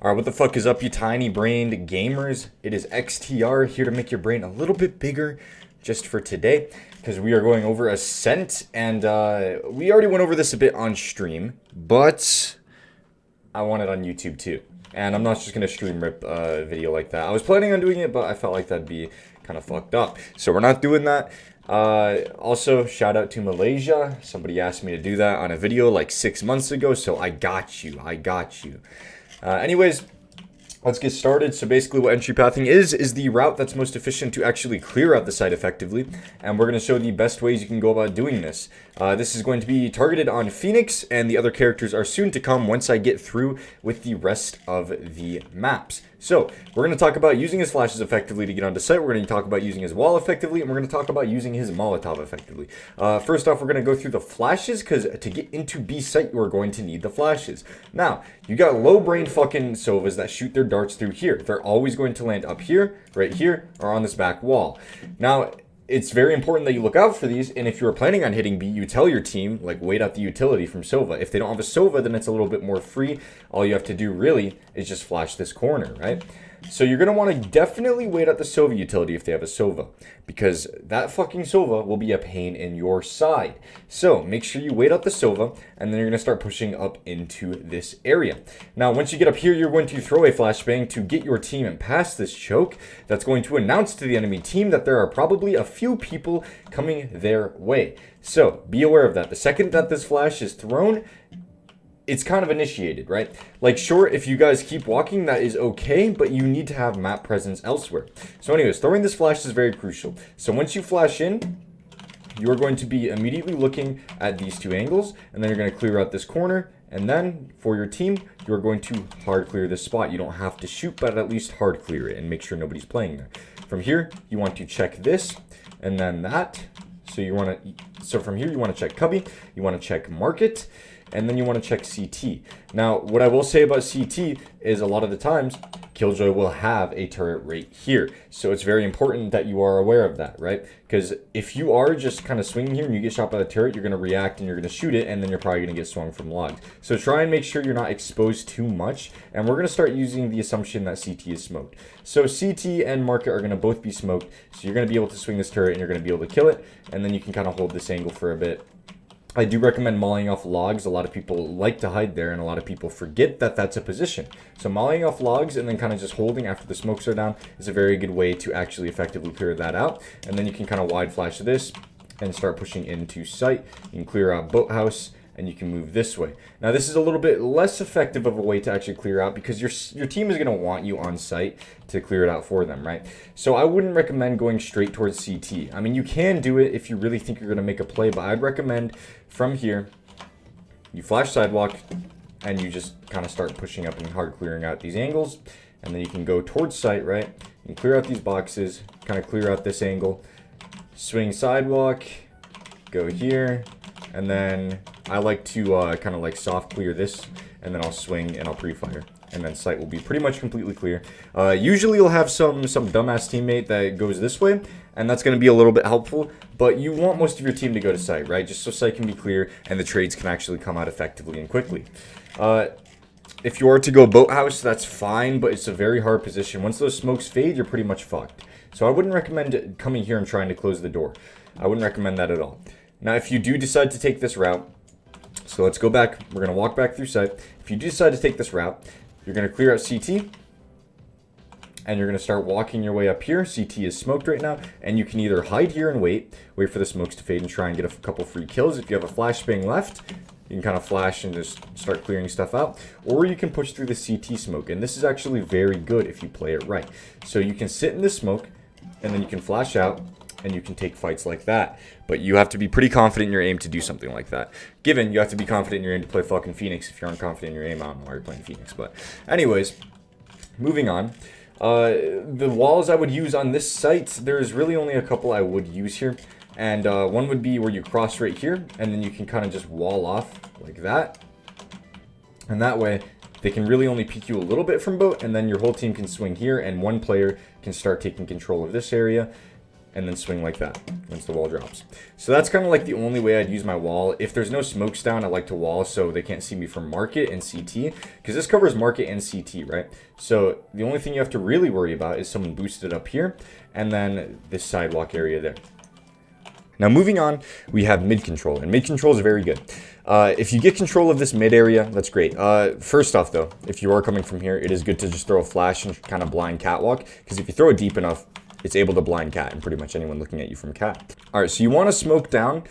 Alright, what the fuck is up, you tiny-brained gamers? It is XTR here to make your brain a little bit bigger just for today, because we are going over Ascent, and we already went over this a bit on stream, but I want it on YouTube too. And I'm not just going to stream rip a video like that. I was planning on doing it, but I felt like that'd be kind of fucked up. So we're not doing that. Also, shout out to Malaysia. Somebody asked me to do that on a video like 6 months ago, so I got you. Anyways, let's get started. So basically what entry pathing is the route that's most efficient to actually clear out the site effectively. And we're going to show the best ways you can go about doing this. This is going to be targeted on Phoenix, and the other characters are soon to come once I get through with the rest of the maps. So, we're going to talk about using his flashes effectively to get onto site. We're going to talk about using his wall effectively, and we're going to talk about using his Molotov effectively. First off, we're going to go through the flashes, because to get into B site, you're going to need the flashes. Now, you got low brain fucking Sovas that shoot their darts through here. They're always going to land up here, right here, or on this back wall. Now, it's very important that you look out for these, and if you're planning on hitting B, you tell your team, like, wait out the utility from Sova. If they don't have a Sova, then it's a little bit more free. All you have to do, really, is just flash this corner, right? So you're going to want to definitely wait out the Sova utility if they have a Sova, because that fucking Sova will be a pain in your side. So make sure you wait out the Sova, and then you're going to start pushing up into this area. Now, once you get up here, you're going to throw a flashbang to get your team and past this choke. That's going to announce to the enemy team that there are probably a few people coming their way. So be aware of that. The second that this flash is thrown, it's kind of initiated, right? Like, sure, if you guys keep walking, that is okay, but you need to have map presence elsewhere. So anyways, throwing this flash is very crucial. So once you flash in, you are going to be immediately looking at these two angles, and then you're going to clear out this corner, and then for your team, you're going to hard clear this spot. You don't have to shoot, but at least hard clear it and make sure nobody's playing there. From here, you want to check this, and then that. So from here, you want to check Cubby, you want to check Market, and then you want to check CT. Now, what I will say about CT is a lot of the times, Killjoy will have a turret right here. So it's very important that you are aware of that, right? Because if you are just kind of swinging here and you get shot by the turret, you're going to react and you're going to shoot it, and then you're probably going to get swung from logs. So try and make sure you're not exposed too much. And we're going to start using the assumption that CT is smoked. So CT and Market are going to both be smoked. So you're going to be able to swing this turret and you're going to be able to kill it. And then you can kind of hold this angle for a bit. I do recommend mollying off logs. A lot of people like to hide there, and a lot of people forget that that's a position. So mollying off logs and then kind of just holding after the smokes are down is a very good way to actually effectively clear that out. And then you can kind of wide flash this and start pushing into sight. You can clear out boathouse, and you can move this way. Now, this is a little bit less effective of a way to actually clear out, because your team is going to want you on site to clear it out for them, right? So I wouldn't recommend going straight towards CT. I mean, you can do it if you really think you're going to make a play, but I'd recommend from here, you flash sidewalk, and you just kind of start pushing up and hard clearing out these angles, and then you can go towards site, right? You can clear out these boxes, kind of clear out this angle, swing sidewalk, go here, and then I like to kind of like soft clear this, and then I'll swing and I'll pre-fire. And then site will be pretty much completely clear. Usually you'll have some dumbass teammate that goes this way, and that's going to be a little bit helpful. But you want most of your team to go to site, right? Just so site can be clear and the trades can actually come out effectively and quickly. If you are to go boathouse, that's fine, but it's a very hard position. Once those smokes fade, you're pretty much fucked. So I wouldn't recommend coming here and trying to close the door. I wouldn't recommend that at all. Now, if you do decide to take this route, so let's go back. We're going to walk back through site. If you do decide to take this route, you're going to clear out CT, and you're going to start walking your way up here. CT is smoked right now, and you can either hide here and wait for the smokes to fade and try and get a couple free kills. If you have a flashbang left, you can kind of flash and just start clearing stuff out, or you can push through the CT smoke, and this is actually very good if you play it right. So you can sit in the smoke, and then you can flash out, and you can take fights like that. But you have to be pretty confident in your aim to do something like that. Given you have to be confident in your aim to play fucking Phoenix. If you aren't confident in your aim, I don't know why you're playing Phoenix. But anyways, moving on. The walls I would use on this site, there's really only a couple I would use here. And one would be where you cross right here, and then you can kind of just wall off like that. And that way, they can really only peek you a little bit from boat, and then your whole team can swing here, and one player can start taking control of this area. and then swing like that once the wall drops. So that's kind of like the only way I'd use my wall. If there's no smokes down, I like to wall so they can't see me from market and CT, because this covers market and CT, right? So the only thing you have to really worry about is someone boosted up here and then this sidewalk area there. Now moving on, we have mid control, and mid control is very good. If you get control of this mid area, that's great. First off though, if you are coming from here, it is good to just throw a flash and kind of blind catwalk, because if you throw it deep enough, it's able to blind cat and pretty much anyone looking at you from cat. All right, so you want to smoke down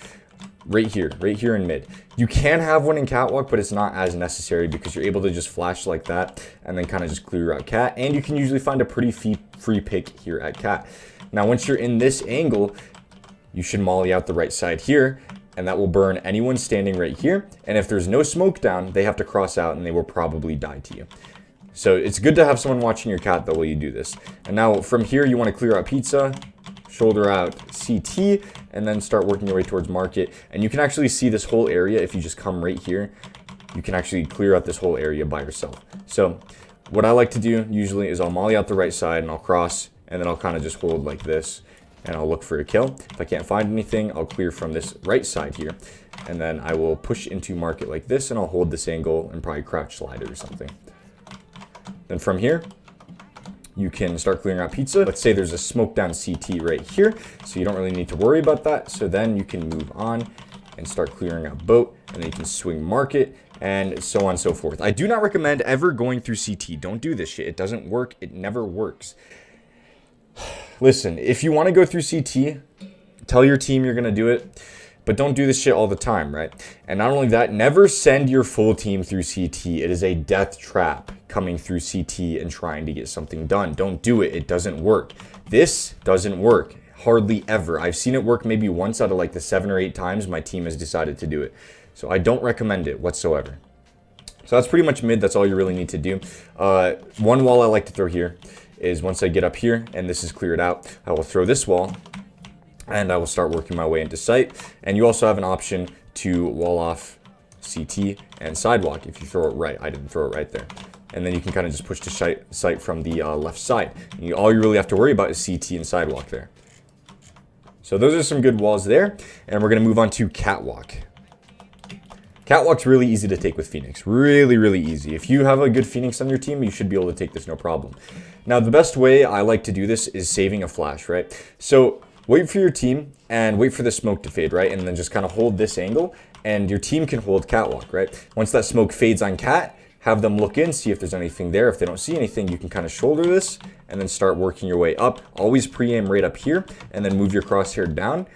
right here in mid. You can have one in catwalk, but it's not as necessary because you're able to just flash like that and then kind of just clear out cat, and you can usually find a pretty free pick here at cat. Now once you're in this angle, you should molly out the right side here, and that will burn anyone standing right here. And if there's no smoke down, they have to cross out and they will probably die to you. So it's good to have someone watching your cat though while you do this. And now from here, you want to clear out pizza, shoulder out CT, and then start working your way towards market. And you can actually see this whole area if you just come right here. You can actually clear out this whole area by yourself. So what I like to do usually is I'll molly out the right side and I'll cross, and then I'll kind of just hold like this. And I'll look for a kill. If I can't find anything, I'll clear from this right side here. And then I will push into market like this, and I'll hold this angle and probably crouch slide it or something. Then from here, you can start clearing out pizza. Let's say there's a smoke down CT right here, so you don't really need to worry about that. So then you can move on and start clearing out boat, and then you can swing market, and so on and so forth. I do not recommend ever going through CT. Don't do this shit. It doesn't work. It never works. Listen, if you want to go through CT, tell your team you're going to do it, but don't do this shit all the time, right? And not only that, never send your full team through CT. It is a death trap coming through CT and trying to get something done. Don't do it. It doesn't work. This doesn't work hardly ever. I've seen it work maybe once out of like the 7 or 8 times my team has decided to do it. So I don't recommend it whatsoever. So that's pretty much mid. That's all you really need to do. One wall I like to throw here is once I get up here and this is cleared out, I will throw this wall and I will start working my way into sight. And you also have an option to wall off CT and sidewalk if you throw it right. I didn't throw it right there. And then you can kind of just push to sight from the left side. And all you really have to worry about is CT and sidewalk there. So those are some good walls there. And we're going to move on to catwalk. Catwalk's really easy to take with Phoenix. Really, really easy. If you have a good Phoenix on your team, you should be able to take this no problem. Now, the best way I like to do this is saving a flash, right? So wait for your team and wait for the smoke to fade, right? And then just kind of hold this angle and your team can hold catwalk, right? Once that smoke fades on cat, have them look in, see if there's anything there. If they don't see anything, you can kind of shoulder this and then start working your way up. Always pre-aim right up here and then move your crosshair down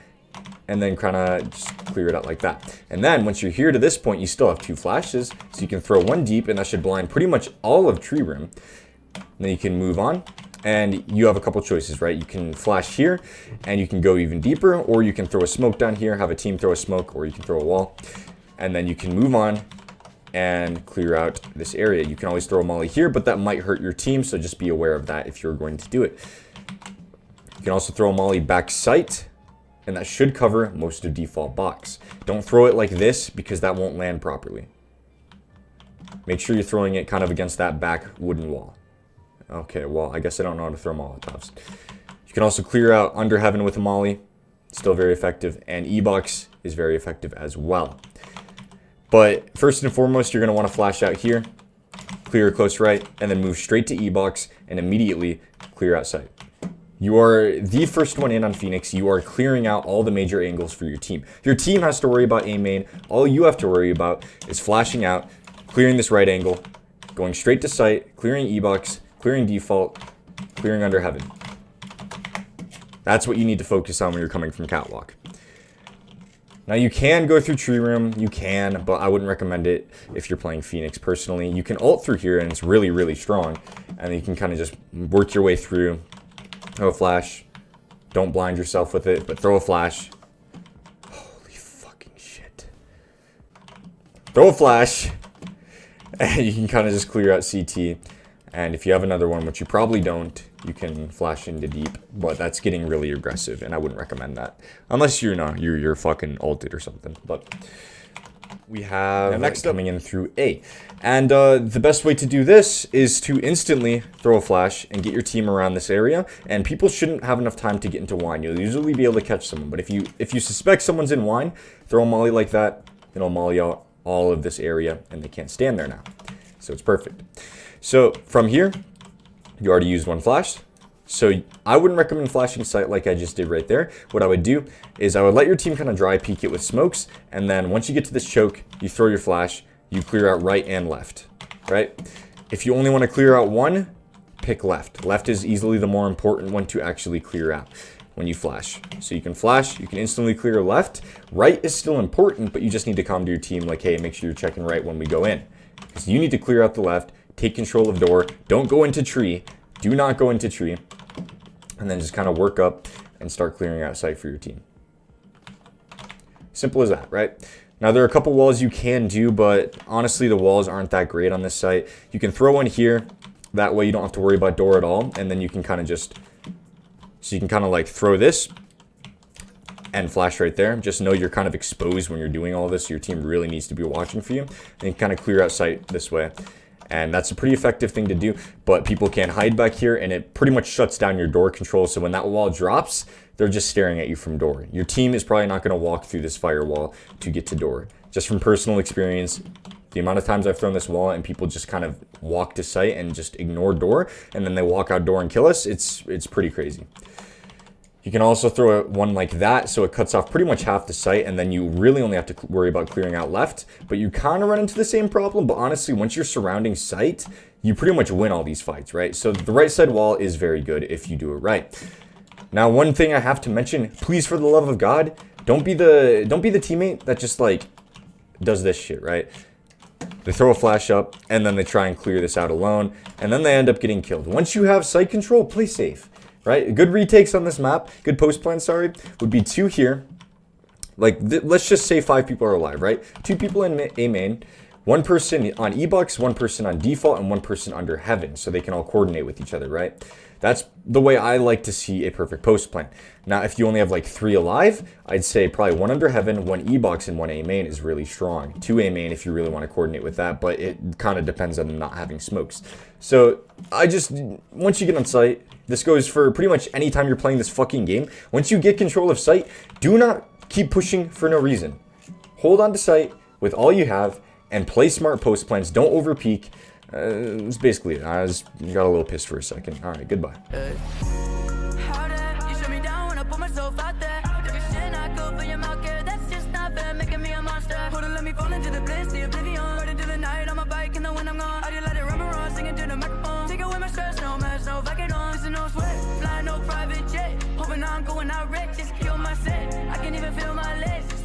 and then kind of just clear it out like that. And then once you're here to this point, you still have 2 flashes. So you can throw one deep and that should blind pretty much all of tree rim. And then you can move on and you have a couple choices, right? You can flash here and you can go even deeper, or you can throw a smoke down here, have a team throw a smoke, or you can throw a wall. And then you can move on and clear out this area. You can always throw a molly here, but that might hurt your team, so just be aware of that if you're going to do it. You can also throw a molly back sight, and that should cover most of default box. Don't throw it like this because that won't land properly. Make sure you're throwing it kind of against that back wooden wall. Okay, well, I guess I don't know how to throw Molotovs. You can also clear out under heaven with a molly. Still very effective, and E-box is very effective as well. But first and foremost, you're going to want to flash out here, clear close right, and then move straight to E-box and immediately clear out sight. You are the first one in on Phoenix. You are clearing out all the major angles for your team. Your team has to worry about A main. All you have to worry about is flashing out, clearing this right angle, going straight to sight, clearing E-box, clearing default, clearing under heaven. That's what you need to focus on when you're coming from catwalk. Now you can go through tree room, you can, but I wouldn't recommend it if you're playing Phoenix personally. You can ult through here and it's really, really strong. And you can kind of just work your way through. Throw a flash. Don't blind yourself with it, but throw a flash. Holy fucking shit. Throw a flash. And you can kind of just clear out CT. And if you have another one, which you probably don't, you can flash into deep, but that's getting really aggressive, and I wouldn't recommend that unless you're fucking ulted or something. But we have next coming in through A. And the best way to do this is to instantly throw a flash and get your team around this area. And people shouldn't have enough time to get into wine. You'll usually be able to catch someone. But if you suspect someone's in wine, throw a molly like that. It'll molly out all of this area and they can't stand there now. So it's perfect. So from here, you already used one flash. So I wouldn't recommend flashing sight like I just did right there. What I would do is I would let your team kind of dry peek it with smokes. And then once you get to this choke, you throw your flash, you clear out right and left, right? If you only want to clear out one, pick left. Left is easily the more important one to actually clear out when you flash. So you can flash, you can instantly clear left. Right is still important, but you just need to calm to your team like, hey, make sure you're checking right when we go in. Because you need to clear out the left, take control of door, don't go into tree, do not go into tree. And then just kind of work up and start clearing out sight for your team. Simple as that, right? Now, there are a couple walls you can do, but honestly, the walls aren't that great on this site. You can throw one here. That way, you don't have to worry about door at all. And then you can kind of just... So you can kind of like throw this and flash right there. Just know you're kind of exposed when you're doing all this. Your team really needs to be watching for you. And you kind of clear out sight this way. And that's a pretty effective thing to do, but people can't hide back here, and it pretty much shuts down your door control. So when that wall drops, they're just staring at you from door. Your team is probably not going to walk through this firewall to get to door. Just from personal experience, the amount of times I've thrown this wall and people just kind of walk to sight and just ignore door, and then they walk out door and kill us, it's pretty crazy. You can also throw one like that, so it cuts off pretty much half the site, and then you really only have to worry about clearing out left. But you kind of run into the same problem, but honestly, once you're surrounding site, you pretty much win all these fights, right? So the right side wall is very good if you do it right. Now, one thing I have to mention, please, for the love of God, don't be the teammate that just like does this shit, right? They throw a flash up, and then they try and clear this out alone, and then they end up getting killed. Once you have site control, play safe. Right? Good retakes on this map, good post plan, sorry, would be 2 here. Like, let's just say 5 people are alive, right? 2 people in A main, 1 person on E-Bucks, 1 person on default, and 1 person under heaven, so they can all coordinate with each other, right? That's the way I like to see a perfect post plan. Now, if you only have like 3 alive, I'd say probably 1 under heaven, 1 E-Box, and 1 A main is really strong. 2 A main if you really want to coordinate with that, but it kind of depends on them not having smokes. So, once you get on site, this goes for pretty much any time you're playing this fucking game. Once you get control of sight, do not keep pushing for no reason. Hold on to sight with all you have and play smart post plans. Don't over peek. That's basically it. I got a little pissed for a second. All right, goodbye. No sweat, fly no private jet. Hoping I'm going out rich, just kill my set. I can't even feel my legs.